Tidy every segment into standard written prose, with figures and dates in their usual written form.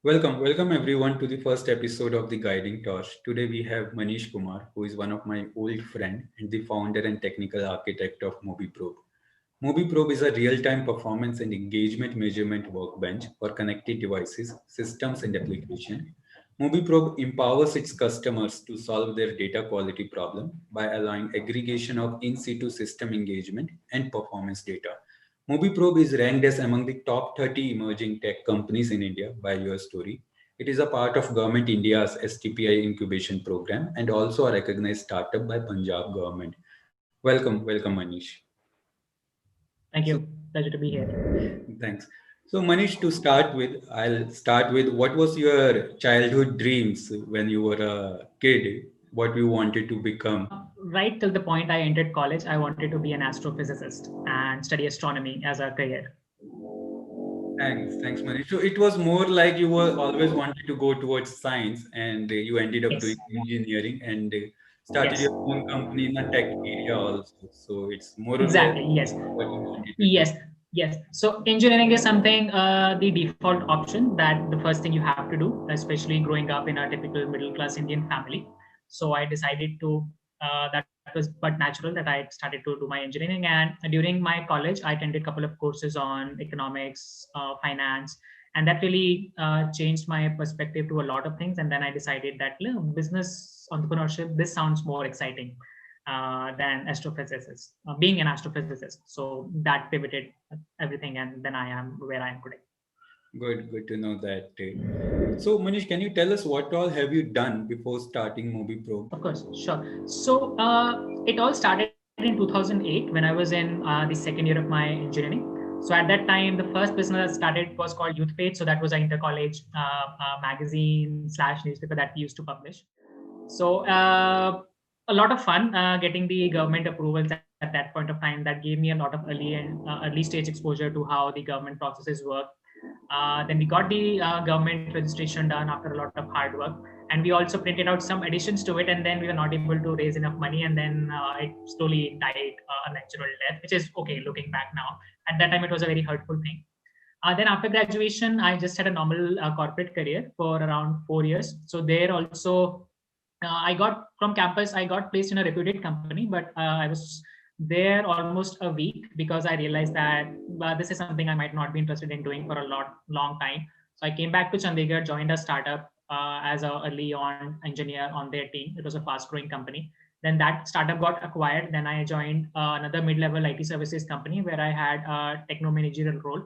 Welcome everyone to the first episode of the Guiding Torch. Today we have Manish Kumar, who is one of my old friend and the founder and technical architect of MobiProbe. MobiProbe is a real-time performance and engagement measurement workbench for connected devices, systems, and applications. MobiProbe empowers its customers to solve their data quality problem by allowing aggregation of in-situ system engagement and performance data. MobiProbe is ranked as among the top 30 emerging tech companies in India by US Story. It is a part of Government India's STPI incubation program and also a recognized startup by Punjab government. Welcome Manish. Thank So you. Pleasure to be here. thanks. So Manish, to start with, I'll start with what was your childhood dreams when you were a kid? What you wanted to become? Right till the point I entered college, I wanted to be an astrophysicist and study astronomy as a career. Thanks, Manish. So it was more like you were always wanted to go towards science, and you ended up doing Yes. engineering and started Yes. your own company in the tech area also. So it's more or less Exactly. Yes. what you wanted to do. Yes. Yes. So engineering is something the default option that the first thing you have to do, especially growing up in a typical middle class Indian family. So I decided to that was but natural that I started to do my engineering. And during my college, I attended a couple of courses on economics, finance, and that really changed my perspective to a lot of things. And then I decided that business entrepreneurship, this sounds more exciting than astrophysicist, being an astrophysicist. So that pivoted everything, and then I am where I am today. Good to know that. So Manish, can you tell us what all have you done before starting MobiPro? Of course, sure. So it all started in 2008 when I was in the second year of my engineering. So at that time, the first business I started was called Youth Page. So that was an inter-college magazine slash newspaper that we used to publish. So a lot of fun getting the government approvals at that point of time. That gave me a lot of early stage exposure to how the government processes work. Then we got the government registration done after a lot of hard work, and we also printed out some additions to it. And then we were not able to raise enough money, and then it slowly died a natural death, which is okay looking back now. At that time, it was a very hurtful thing. Then after graduation, I just had a normal corporate career for around 4 years. So there also, I got from campus, I got placed in a reputed company, but I was there almost a week because I realized that this is something I might not be interested in doing for a long time. So I came back to Chandigarh, joined a startup as a early on engineer on their team. It was a fast growing company. Then that startup got acquired. Then I joined another mid-level IT services company where I had a techno managerial role.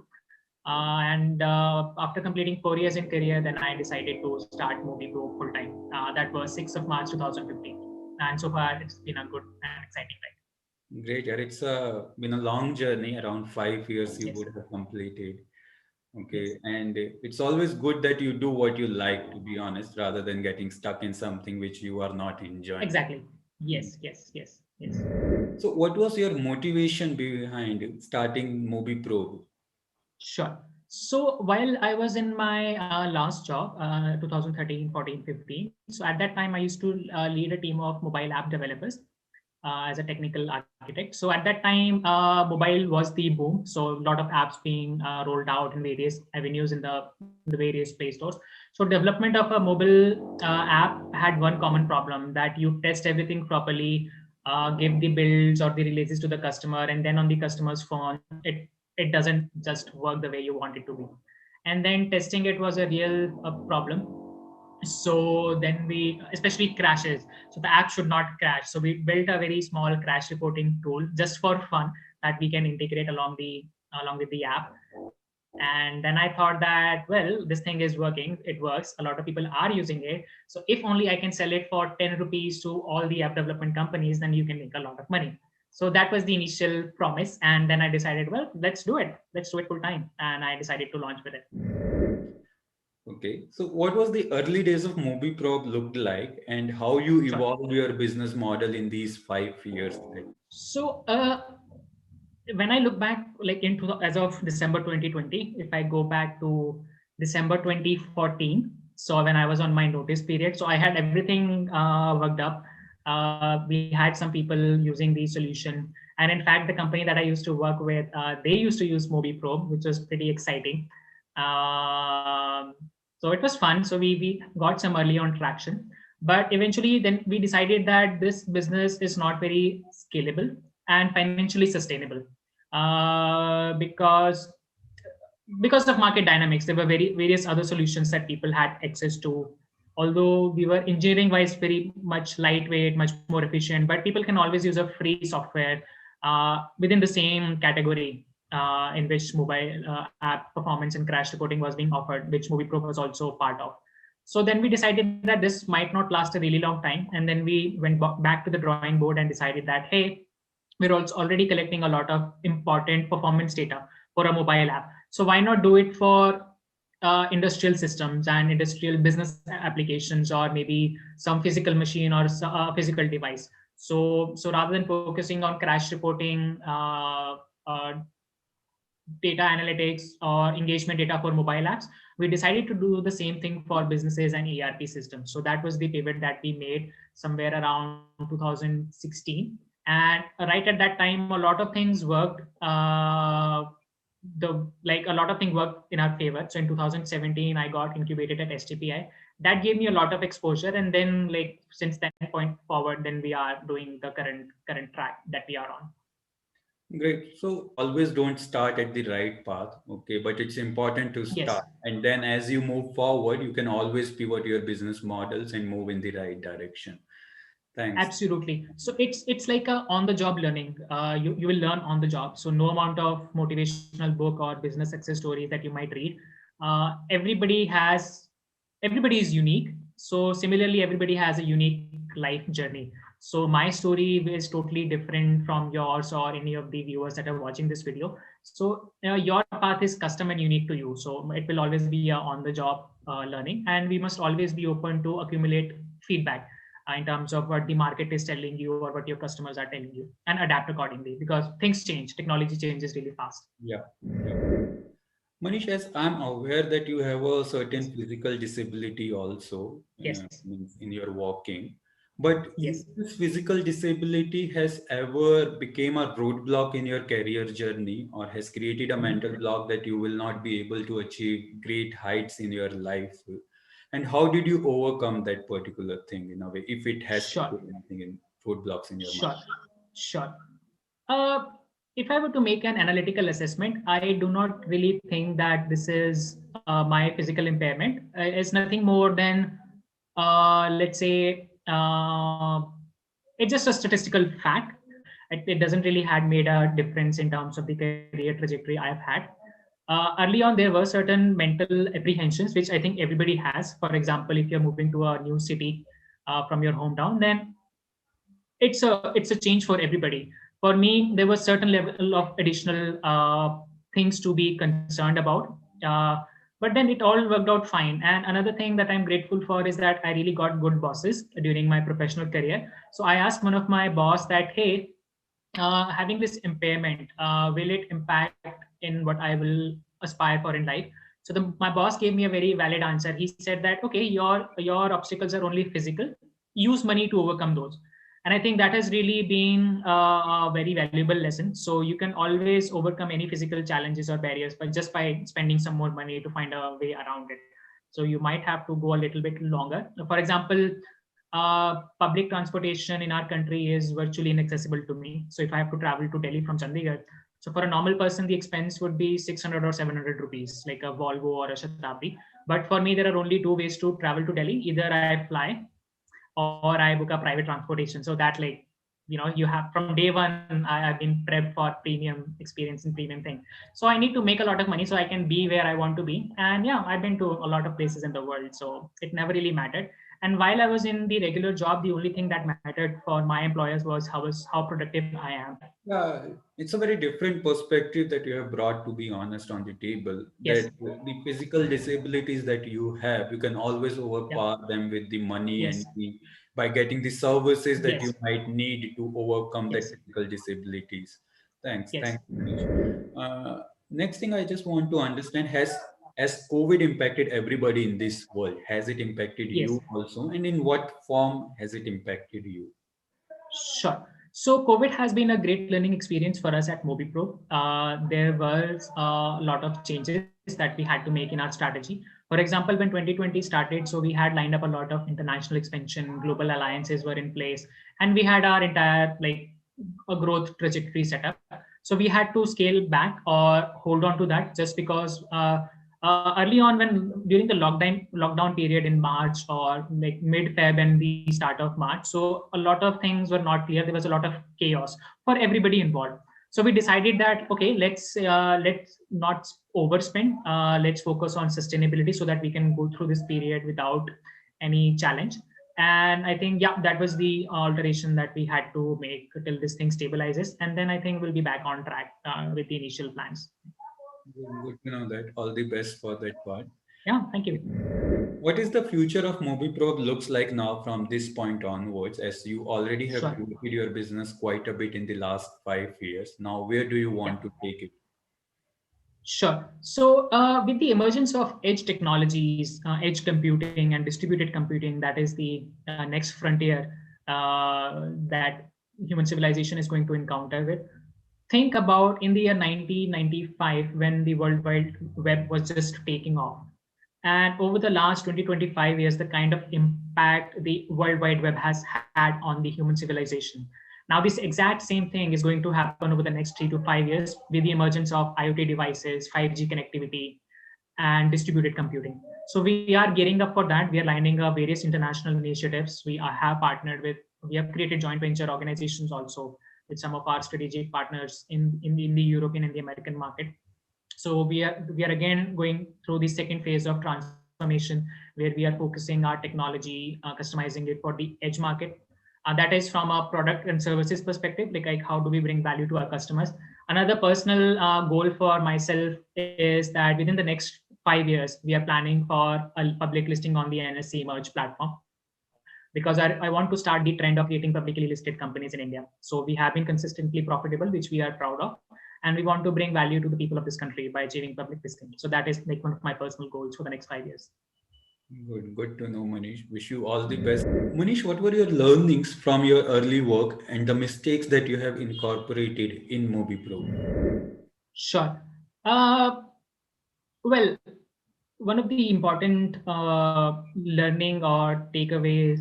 And after completing 4 years in career, then I decided to start MobiPro full time. That was 6th of March 2015. And so far, it's been a good and exciting ride. Great, yeah, it's been a long journey, around 5 years you Yes. would have completed. Okay, Yes. and it's always good that you do what you like, to be honest, rather than getting stuck in something which you are not enjoying. Exactly. Yes. Yes. Yes. Yes. So, what was your motivation behind starting MobiPro? Sure. So while I was in my last job, 2013, 14, 15, so at that time I used to lead a team of mobile app developers as a technical architect. So at that time, mobile was the boom. So a lot of apps being rolled out in various avenues in the various Play stores. So development of a mobile app had one common problem that you test everything properly, give the builds or the releases to the customer, and then on the customer's phone, it doesn't just work the way you want it to be. And then testing it was a real problem. So then we, especially crashes, so the app should not crash, so we built a very small crash reporting tool just for fun that we can integrate along with the app. And then I thought that, well, this thing is working, it works, a lot of people are using it, so if only I can sell it for 10 rupees to all the app development companies, then you can make a lot of money. So that was the initial promise, and then I decided, well, let's do it full time, and I decided to launch with it. Okay, so what was the early days of MobiPro looked like, and how you Sure. evolved your business model in these 5 years? So when I look back, like as of December 2020, if I go back to December 2014, so when I was on my notice period, so I had everything worked up. We had some people using the solution, and in fact, the company that I used to work with, they used to use MobiPro, which was pretty exciting. Um, So it was fun. So we got some early on traction, but eventually then we decided that this business is not very scalable and financially sustainable, because of market dynamics. There were various other solutions that people had access to. Although we were engineering wise very much lightweight, much more efficient, but people can always use a free software within the same category in which mobile app performance and crash reporting was being offered, which MoviePro was also part of. So then we decided that this might not last a really long time. And then we went back to the drawing board and decided that, hey, we're also already collecting a lot of important performance data for a mobile app. So why not do it for industrial systems and industrial business applications, or maybe some physical machine or physical device. So rather than focusing on crash reporting, uh, data analytics or engagement data for mobile apps, we decided to do the same thing for businesses and ERP systems. So that was the pivot that we made somewhere around 2016. And right at that time, a lot of things worked. A lot of things worked in our favor. So in 2017, I got incubated at STPI. That gave me a lot of exposure, and then like since that point forward, then we are doing the current track that we are on. Great. So always don't start at the right path, okay? But it's important to Yes. start. And then as you move forward, you can always pivot your business models and move in the right direction. Thanks. Absolutely. So it's like a on the job learning. You will learn on the job. So no amount of motivational book or business success stories that you might read. Everybody is unique. So similarly, everybody has a unique life journey. So my story is totally different from yours or any of the viewers that are watching this video. So your path is custom and unique to you. So it will always be on the job learning, and we must always be open to accumulate feedback in terms of what the market is telling you or what your customers are telling you, and adapt accordingly, because things change, technology changes really fast. Yeah. Manish, as I'm aware that you have a certain Yes. physical disability also, Yes. means in your walking, but Yes. this physical disability has ever became a roadblock in your career journey, or has created a Mhm. mental block that you will not be able to achieve great heights in your life? And how did you overcome that particular thing in a way, if it has Sure. created anything in roadblocks in your mind? Sure. Sure. Uh, if I were to make an analytical assessment, I do not really think that this is my physical impairment. It's nothing more than, let's say, it's just a statistical fact. It doesn't really had made a difference in terms of the career trajectory I've had. Early on, there were certain mental apprehensions, which I think everybody has. For example, if you're moving to a new city from your hometown, then it's a change for everybody. For me, there was certain level of additional things to be concerned about, but then it all worked out fine. And another thing that I'm grateful for is that I really got good bosses during my professional career. So I asked one of my boss that, hey, having this impairment, will it impact in what I will aspire for in life? So my boss gave me a very valid answer. He said that, okay, your obstacles are only physical. Use money to overcome those. And I think that has really been a very valuable lesson. So you can always overcome any physical challenges or barriers, but just by spending some more money to find a way around it. So you might have to go a little bit longer. For example, public transportation in our country is virtually inaccessible to me. So if I have to travel to Delhi from Chandigarh, so for a normal person, the expense would be 600 or 700 rupees, like a Volvo or a Shatabdi. But for me, there are only two ways to travel to Delhi. Either I fly or I book a private transportation. So that, like, you have from day one, I've been prepped for premium experience and premium thing. So I need to make a lot of money so I can be where I want to be. And yeah, I've been to a lot of places in the world, so it never really mattered. And while I was in the regular job, the only thing that mattered for my employers was how productive I am. Yeah, it's a very different perspective that you have brought, to be honest, on the table. Yes. That the physical disabilities that you have, you can always Yeah. overpower them with the money and Yes. by getting the services that Yes. you might need to overcome that Yes. physical disabilities. Thanks, Yes. thanks, Manish. Next thing I just want to understand, has COVID impacted everybody in this world? Has it impacted Yes. you also, and in what form has it impacted you? Sure. So COVID has been a great learning experience for us at MobiPro. There was a lot of changes that we had to make in our strategy. For example, when 2020 started, so we had lined up a lot of international expansion, global alliances were in place, and we had our entire like a growth trajectory set up. So we had to scale back or hold on to that just because early on, when during the lockdown period in March or like mid Feb and the start of March, so a lot of things were not clear. There was a lot of chaos for everybody involved. So we decided that okay, let's not overspend. Let's focus on sustainability so that we can go through this period without any challenge. And I think yeah, that was the alteration that we had to make till this thing stabilizes, and then I think we'll be back on track with the initial plans. Good to know that. All the best for that part. Yeah, thank you. What is the future of MobiPro looks like now from this point onwards, as you already have Sure. created your business quite a bit in the last 5 years. Now, where do you want to take it? Sure. So, with the emergence of edge technologies, edge computing, and distributed computing, that is the next frontier that human civilization is going to encounter with. Think about in the year 1995 when the World Wide Web was just taking off. And over the last 20-25 years, the kind of impact the World Wide Web has had on the human civilization. Now, this exact same thing is going to happen over the next 3 to 5 years with the emergence of IoT devices, 5G connectivity, and distributed computing. So we are gearing up for that. We are lining up various international initiatives. Have partnered with, we have created joint venture organizations also with some of our strategic partners in the European and the American market. So we are again going through the second phase of transformation where we are focusing our technology, customizing it for the edge market. That is from a product and services perspective, like how do we bring value to our customers. Another personal goal for myself is that within the next 5 years, we are planning for a public listing on the NSE Emerge platform, because I want to start the trend of creating publicly listed companies in India. So we have been consistently profitable, which we are proud of, and we want to bring value to the people of this country by achieving public listing. So that is like one of my personal goals for the next 5 years. Good to know, Manish. Wish you all the best. Manish, what were your learnings from your early work and the mistakes that you have incorporated in MobiPro? Sure. Uh, well, one of the important learning or takeaways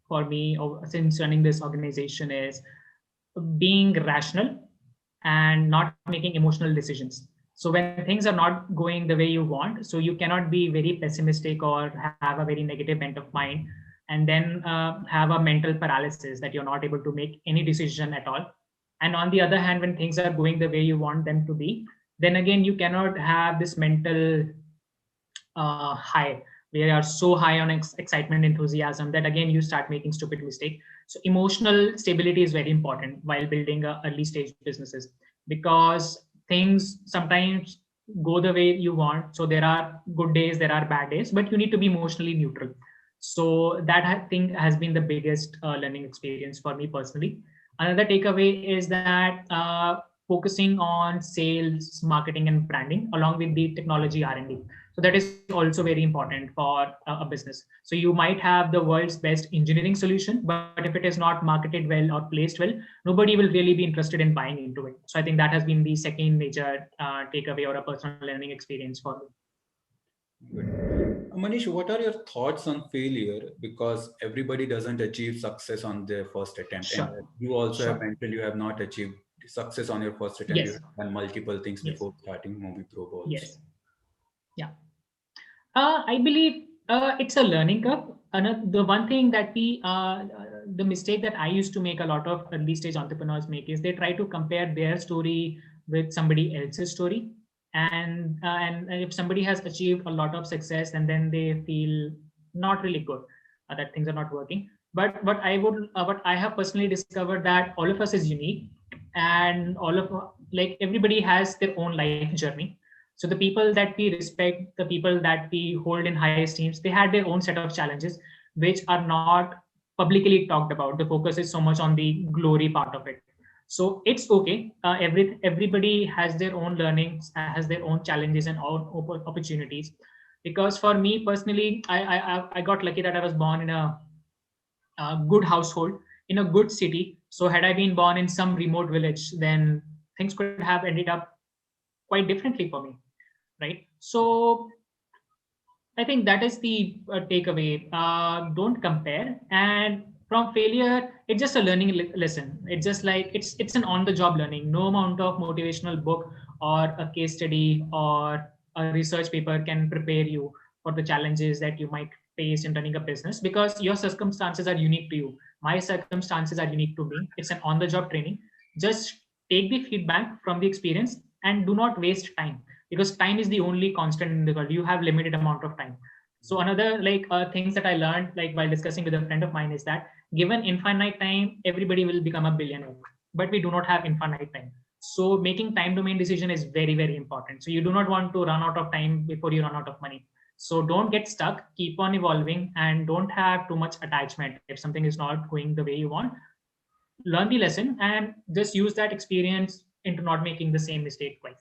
for me since running this organization is being rational and not making emotional decisions. So when things are not going the way you want, so you cannot be very pessimistic or have a very negative bent of mind, and then have a mental paralysis that you're not able to make any decision at all. And on the other hand, when things are going the way you want them to be, then again you cannot have this mental high. We are so high on excitement, enthusiasm that again you start making stupid mistake. So emotional stability is very important while building early stage businesses, because things sometimes go the way you want. So there are good days, there are bad days, but you need to be emotionally neutral. So that I think has been the biggest learning experience for me personally. Another takeaway is that focusing on sales, marketing, and branding along with the technology R&D. So that is also very important for a business. So you might have the world's best engineering solution, but if it is not marketed well or placed well, nobody will really be interested in buying into it. So I think that has been the second major takeaway or a personal learning experience for me. Good. Manish, what are your thoughts on failure? Because everybody doesn't achieve success on their first attempt. Sure. And you also have Sure. mentioned you have not achieved success on your first attempt. You Yes. have done multiple things Yes. before starting MobiPro also. Yes. Yeah. I believe it's a learning curve. The one thing that the mistake that I used to make a lot of early stage entrepreneurs make is they try to compare their story with somebody else's story, and if somebody has achieved a lot of success, and then they feel not really good, that things are not working. But what I have personally discovered that all of us is unique, and all of like everybody has their own life journey. So the people that we respect, the people that we hold in high esteem, they had their own set of challenges, which are not publicly talked about. The focus is so much on the glory part of it. So it's okay. Everybody has their own learnings, has their own challenges and own opportunities. Because for me personally, I got lucky that I was born in a good household in a good city. So had I been born in some remote village, then things could have ended up quite differently for me, right? So I think that is the takeaway. Don't compare, and from failure, it's just a learning lesson. It's just like it's an on-the-job learning. No amount of motivational book or a case study or a research paper can prepare you for the challenges that you might face in running a business, because your circumstances are unique to you. My circumstances are unique to me. It's an on-the-job training. Just take the feedback from the experience and do not waste time, because time is the only constant in the world. You have limited amount of time. So another things that I learned, like while discussing with a friend of mine, is that given infinite time, everybody will become a billionaire, but we do not have infinite time. So making time domain decision is very, very important. So you do not want to run out of time before you run out of money. So don't get stuck, keep on evolving, and don't have too much attachment. If something is not going the way you want, learn the lesson and just use that experience into not making the same mistake twice.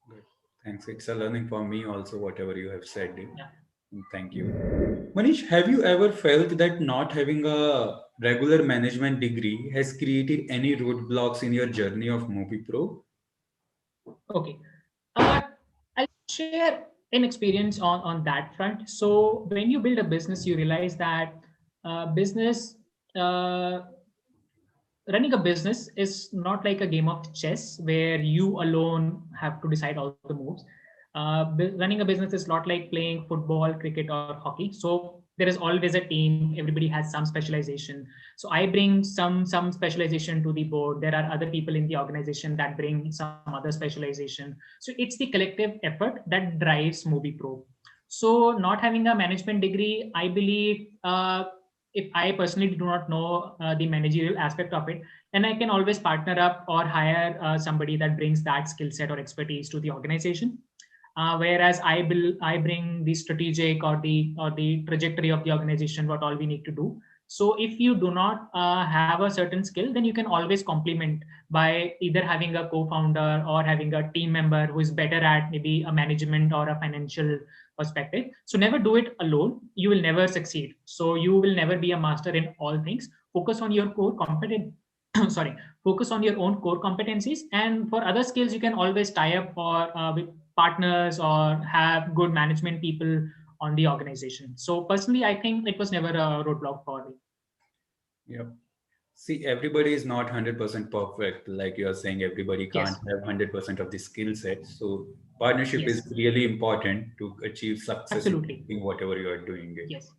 Good. Thanks. It's a learning for me also, whatever you have said. Yeah. Thank you. Manish, have you ever felt that not having a regular management degree has created any roadblocks in your journey of MobiPro? Okay. Uh, I'll share an experience on that front. So when you build a business, you realize that business uh, running a business is not like a game of chess where you alone have to decide all the moves. Running a business is not like playing football, cricket, or hockey. So there is always a team. Everybody has some specialization. So I bring some specialization to the board. There are other people in the organization that bring some other specialization. So it's the collective effort that drives MobiPro. So not having a management degree, I believe. If I personally do not know the managerial aspect of it, then I can always partner up or hire somebody that brings that skill set or expertise to the organization. Whereas I bring the strategic or the trajectory of the organization, what all we need to do. So if you do not have a certain skill, then you can always complement by either having a co-founder or having a team member who is better at maybe a management or a financial perspective. So never do it alone. You will never succeed. So you will never be a master in all things. Focus on your core competence. Sorry, focus on your own core competencies, and for other skills you can always tie up or with partners or have good management people on the organization. So personally, I think it was never a roadblock for me. Yep. See, everybody is not 100% perfect. Like you're saying, everybody can't Yes. have 100% of the skill set. So partnership is Yes. really important to achieve success Absolutely. in whatever you are doing it. Yes.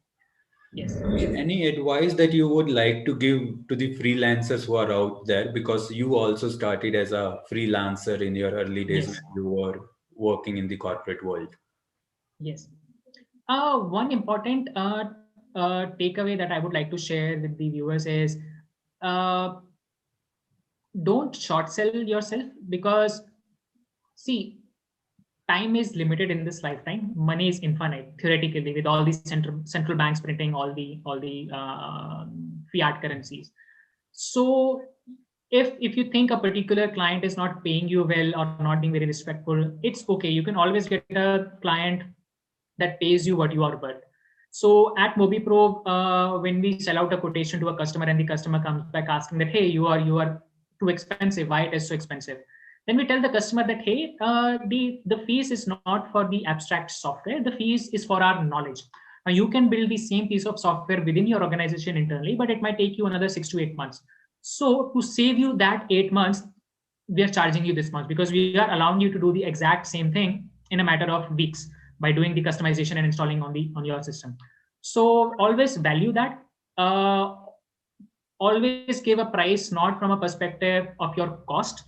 Yes. Any advice that you would like to give to the freelancers who are out there? Because you also started as a freelancer in your early days when Yes. you were working in the corporate world. Yes. One important takeaway that I would like to share with the viewers is uh, don't short sell yourself, because see, time is limited in this lifetime. Money is infinite theoretically, with all the central banks printing all the fiat currencies. So if you think a particular client is not paying you well or not being very respectful, it's okay. You can always get a client that pays you what you are worth. So at MobiPro, when we sell out a quotation to a customer and the customer comes back asking that, hey, you are too expensive. Why it is so expensive? Then we tell the customer that, hey, the fees is not for the abstract software. The fees is for our knowledge. Now you can build the same piece of software within your organization internally, but it might take you another 6 to 8 months. So to save you that 8 months, we are charging you this much, because we are allowing you to do the exact same thing in a matter of weeks by doing the customization and installing on your system. So always value that. uh, Always give a price not from a perspective of your cost,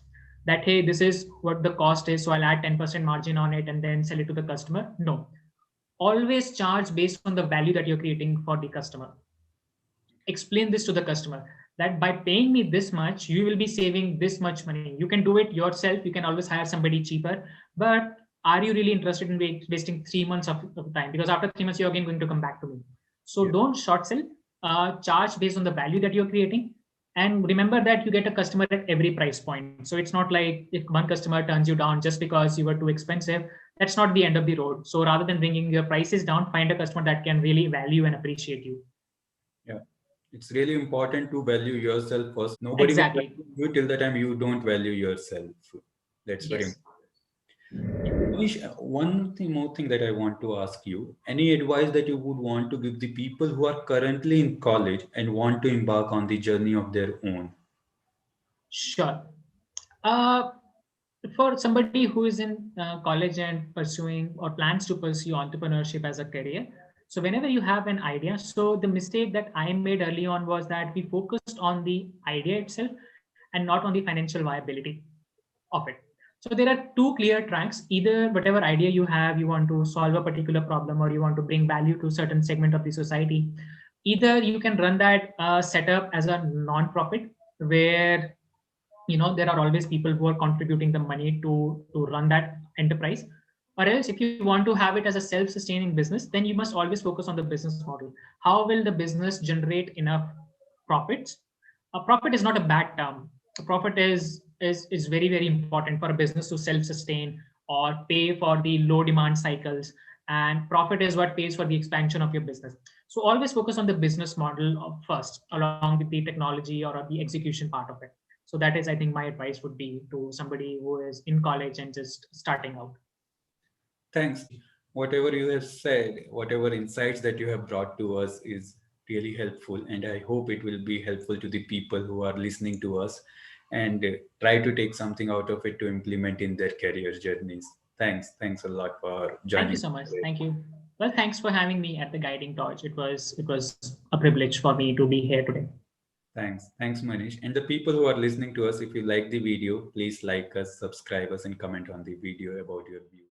that hey, this is what the cost is, so I'll add 10% margin on it and then sell it to the customer. No, always charge based on the value that you're creating for the customer. Explain this to the customer, that by paying me this much, you will be saving this much money. You can do it yourself, you can always hire somebody cheaper, but are you really interested in wasting 3 months of time? Because after 3 months you're again going to come back to me. So Yeah. don't short sell. Charge based on the value that you're creating, and remember that you get a customer at every price point. So it's not like if one customer turns you down just because you were too expensive, that's not the end of the road. So rather than bringing your prices down, find a customer that can really value and appreciate you. Yeah. It's really important to value yourself first. Nobody will Exactly. value you till the time you don't value yourself. That's very Yes. important. Manish, more thing that I want to ask you, any advice that you would want to give the people who are currently in college and want to embark on the journey of their own? Sure. Uh, for somebody who is in college and pursuing or plans to pursue entrepreneurship as a career, so whenever you have an idea, so the mistake that I made early on was that we focused on the idea itself and not on the financial viability of it. So there are two clear tracks: either whatever idea you have, you want to solve a particular problem or you want to bring value to a certain segment of the society. Either you can run that setup as a non-profit, where there are always people who are contributing the money to run that enterprise, or else if you want to have it as a self-sustaining business, then you must always focus on the business model. How will the business generate enough profits? A profit is not a bad term. A profit is very, very important for a business to self-sustain or pay for the low demand cycles, and profit is what pays for the expansion of your business. So always focus on the business model first, along with the technology or the execution part of it. So that is, I think, my advice would be to somebody who is in college and just starting out. Thanks. Whatever you have said, whatever insights that you have brought to us is really helpful. And I hope it will be helpful to the people who are listening to us and try to take something out of it to implement in their career journeys. Thanks. Thanks a lot for Thank you joining so much. today. Thank you. Well, thanks for having me at the Guiding Torch. It was a privilege for me to be here today. Thanks. Thanks, Manish. And the people who are listening to us, if you like the video, please like us, subscribe us, and comment on the video about your views.